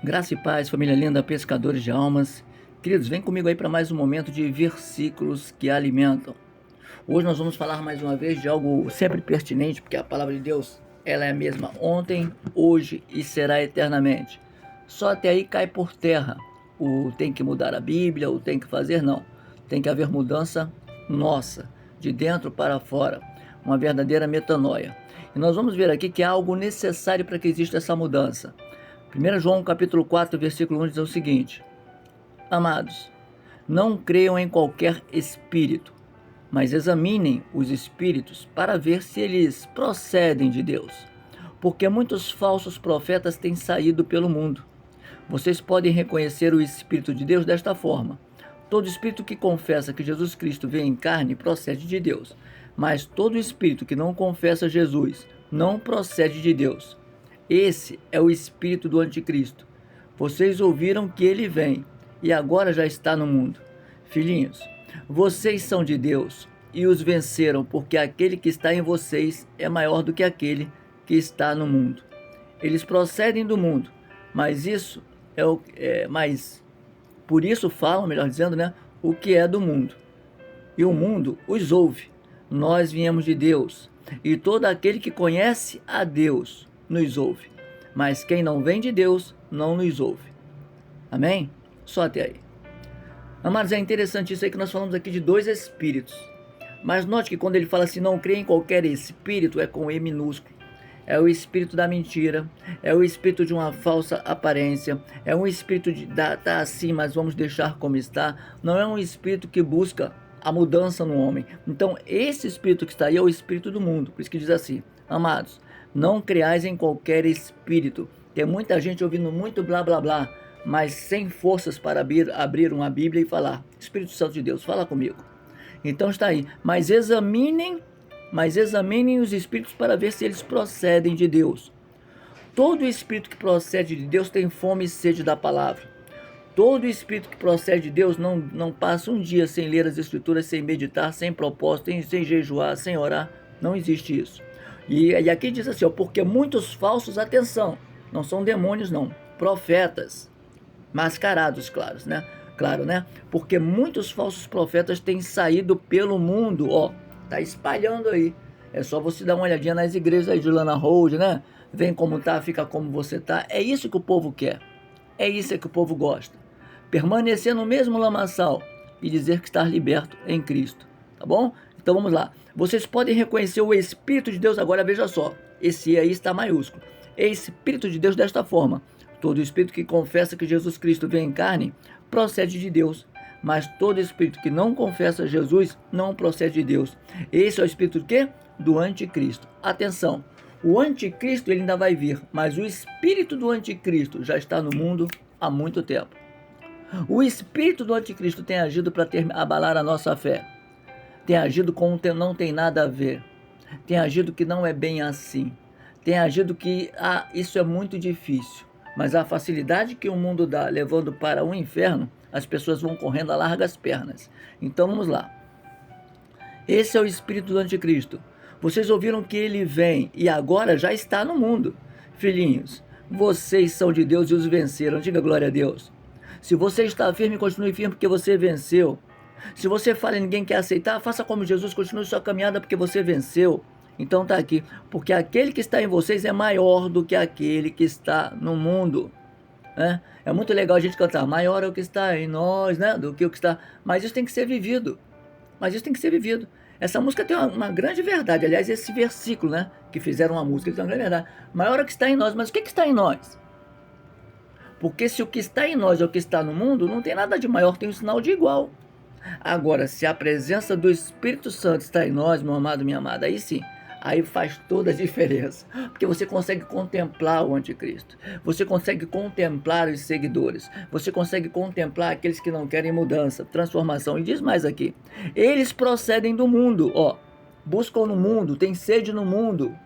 Graça e paz, família linda, pescadores de almas. Queridos, vem comigo aí para mais um momento de versículos que alimentam. Hoje nós vamos falar mais uma vez de algo sempre pertinente, porque a palavra de Deus, ela é a mesma ontem, hoje e será eternamente. Só até aí cai por terra o tem que mudar a Bíblia, o tem que fazer, não. Tem que haver mudança nossa, de dentro para fora, uma verdadeira metanoia. E nós vamos ver aqui que há algo necessário para que exista essa mudança. 1 João capítulo 4, versículo 1 diz o seguinte: Amados, não creiam em qualquer espírito, mas examinem os espíritos para ver se eles procedem de Deus, porque muitos falsos profetas têm saído pelo mundo. Vocês podem reconhecer o Espírito de Deus desta forma: todo espírito que confessa que Jesus Cristo veio em carne procede de Deus, mas todo espírito que não confessa Jesus não procede de Deus. Esse é o espírito do anticristo. Vocês ouviram que ele vem e agora já está no mundo. Filhinhos, vocês são de Deus e os venceram, porque aquele que está em vocês é maior do que aquele que está no mundo. Eles procedem do mundo, mas por isso falam, melhor dizendo, né, o que é do mundo. E o mundo os ouve. Nós viemos de Deus, e todo aquele que conhece a Deus nos ouve. Mas quem não vem de Deus não nos ouve. Amém? Só até aí. Amados, é interessante isso aí que nós falamos aqui de dois espíritos. Mas note que quando ele fala assim, não crê em qualquer espírito, é com E minúsculo. É o espírito da mentira, é o espírito de uma falsa aparência, é um espírito de tá assim, mas vamos deixar como está. Não é um espírito que busca a mudança no homem. Então, esse espírito que está aí é o espírito do mundo. Por isso que diz assim: amados, não creais em qualquer espírito. Tem muita gente ouvindo muito blá blá blá, mas sem forças para abrir uma Bíblia e falar: Espírito Santo de Deus, fala comigo. Então está aí: mas examinem os espíritos para ver se eles procedem de Deus. Todo espírito que procede de Deus tem fome e sede da palavra. Todo espírito que procede de Deus não passa um dia sem ler as escrituras, sem meditar, sem propósito, sem jejuar, sem orar. Não existe isso. E aqui diz assim, ó, porque muitos falsos, atenção, não são demônios não, profetas, mascarados, claro, né? Porque muitos falsos profetas têm saído pelo mundo, ó, tá espalhando aí. É só você dar uma olhadinha nas igrejas aí de Lana Road, né? Vem como tá, fica como você tá. É isso que o povo quer. É isso que o povo gosta. Permanecer no mesmo lamaçal e dizer que está liberto em Cristo. Tá bom? Então vamos lá. Vocês podem reconhecer o Espírito de Deus agora, veja só. Esse aí está maiúsculo. Espírito de Deus desta forma: todo espírito que confessa que Jesus Cristo veio em carne procede de Deus, mas todo espírito que não confessa Jesus não procede de Deus. Esse é o espírito do quê? Do anticristo. Atenção, o anticristo ele ainda vai vir, mas o espírito do anticristo já está no mundo há muito tempo. O espírito do anticristo tem agido para abalar a nossa fé. Tem agido como não tem nada a ver. Tem agido que não é bem assim. Tem agido que isso é muito difícil. Mas a facilidade que o mundo dá, levando para o inferno, as pessoas vão correndo a largas pernas. Então vamos lá. Esse é o espírito do anticristo. Vocês ouviram que ele vem e agora já está no mundo. Filhinhos, vocês são de Deus e os venceram. Diga glória a Deus. Se você está firme, continue firme porque você venceu. Se você fala e ninguém quer aceitar, faça como Jesus, continue sua caminhada porque você venceu. Então está aqui, porque aquele que está em vocês é maior do que aquele que está no mundo. Né? É muito legal a gente cantar, maior é o que está em nós, né, do que o que está... Mas isso tem que ser vivido. Essa música tem uma grande verdade. Aliás, esse versículo, né, que fizeram uma música, tem uma grande verdade. Maior é o que está em nós, mas o que está em nós? Porque se o que está em nós é o que está no mundo, não tem nada de maior, tem um sinal de igual. Agora, se a presença do Espírito Santo está em nós, meu amado, minha amada, aí sim, aí faz toda a diferença. Porque você consegue contemplar o anticristo, você consegue contemplar os seguidores, você consegue contemplar aqueles que não querem mudança, transformação. E diz mais aqui, eles procedem do mundo, ó, buscam no mundo, têm sede no mundo.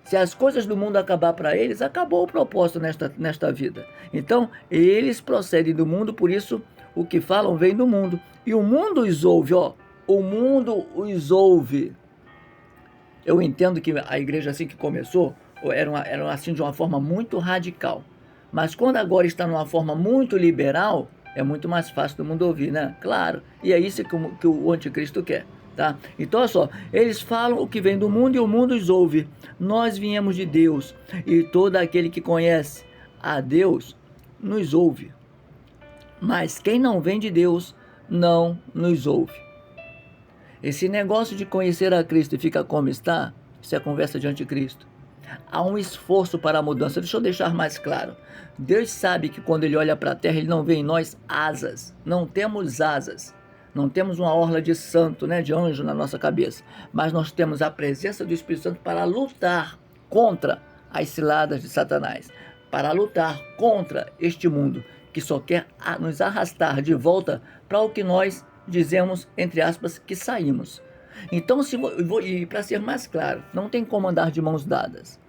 Se as coisas do mundo acabar para eles, acabou o propósito nesta vida. Então, eles procedem do mundo, por isso o que falam vem do mundo. E o mundo os ouve, ó. O mundo os ouve. Eu entendo que a igreja assim que começou, era assim de uma forma muito radical. Mas quando agora está numa forma muito liberal, é muito mais fácil do mundo ouvir, né? Claro. E é isso que o anticristo quer, tá? Então, olha só, eles falam o que vem do mundo e o mundo os ouve. Nós viemos de Deus e todo aquele que conhece a Deus nos ouve. Mas quem não vem de Deus não nos ouve. Esse negócio de conhecer a Cristo e fica como está, isso é conversa de anticristo. Há um esforço para a mudança. Deixa eu deixar mais claro. Deus sabe que quando Ele olha para a terra, Ele não vê em nós asas. Não temos asas. Não temos uma orla de santo, né, de anjo na nossa cabeça. Mas nós temos a presença do Espírito Santo para lutar contra as ciladas de Satanás. Para lutar contra este mundo que só quer nos arrastar de volta para o que nós dizemos, entre aspas, que saímos. Então, e para ser mais claro, não tem como andar de mãos dadas.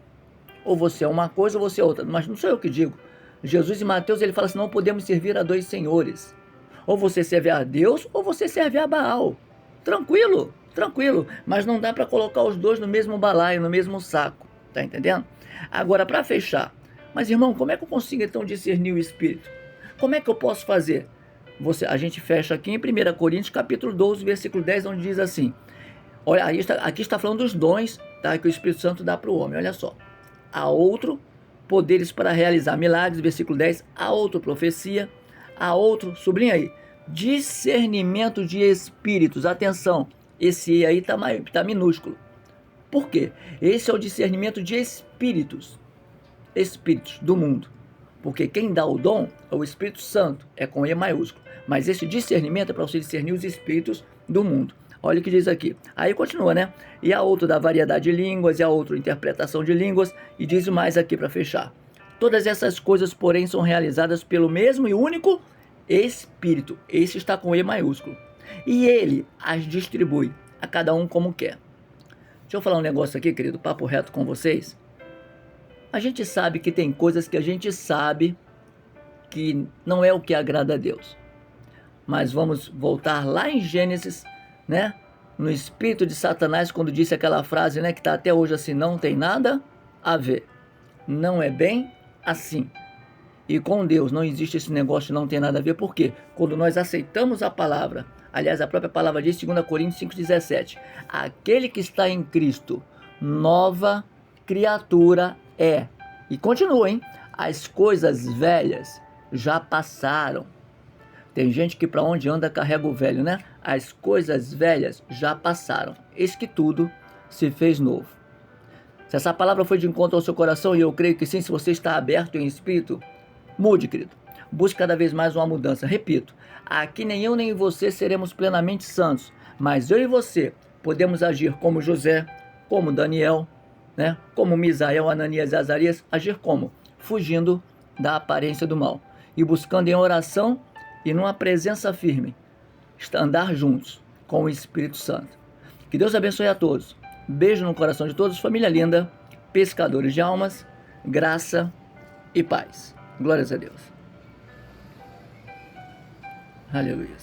Ou você é uma coisa ou você é outra. Mas não sou eu que digo. Jesus em Mateus, ele fala assim, não podemos servir a dois senhores. Ou você serve a Deus ou você serve a Baal. Tranquilo, tranquilo. Mas não dá para colocar os dois no mesmo balaio, no mesmo saco. Tá entendendo? Agora, para fechar. Mas, irmão, como é que eu consigo então discernir o Espírito? Como é que eu posso fazer? A gente fecha aqui em 1 Coríntios, capítulo 12, versículo 10, onde diz assim, olha, aqui está falando dos dons, tá, que o Espírito Santo dá para o homem, olha só. Há outro, poderes para realizar milagres, versículo 10, há outro, profecia, há outro, sublinha aí, discernimento de espíritos, atenção, esse E aí tá minúsculo. Por quê? Esse é o discernimento de espíritos do mundo. Porque quem dá o dom é o Espírito Santo, é com E maiúsculo. Mas esse discernimento é para você discernir os espíritos do mundo. Olha o que diz aqui. Aí continua, né? E há outro da variedade de línguas, e há outro interpretação de línguas, e diz mais aqui para fechar. Todas essas coisas, porém, são realizadas pelo mesmo e único Espírito. Esse está com E maiúsculo. E ele as distribui a cada um como quer. Deixa eu falar um negócio aqui, querido, papo reto com vocês. A gente sabe que tem coisas que a gente sabe que não é o que agrada a Deus. Mas vamos voltar lá em Gênesis, né? No espírito de Satanás, quando disse aquela frase, né, que está até hoje assim, não tem nada a ver. Não é bem assim. E com Deus não existe esse negócio de não ter nada a ver. Por quê? Quando nós aceitamos a palavra, aliás, a própria palavra diz, 2 Coríntios 5,17, aquele que está em Cristo, nova criatura é. E continua, hein? As coisas velhas já passaram. Tem gente que para onde anda carrega o velho, né? As coisas velhas já passaram. Eis que tudo se fez novo. Se essa palavra foi de encontro ao seu coração, e eu creio que sim, se você está aberto em espírito, mude, querido. Busque cada vez mais uma mudança. Repito, aqui nem eu nem você seremos plenamente santos, mas eu e você podemos agir como José, como Daniel, né? Como Misael, Ananias e Azarias, agir como? Fugindo da aparência do mal e buscando em oração e numa presença firme, andar juntos com o Espírito Santo. Que Deus abençoe a todos. Beijo no coração de todos, família linda, pescadores de almas, graça e paz. Glórias a Deus. Aleluia.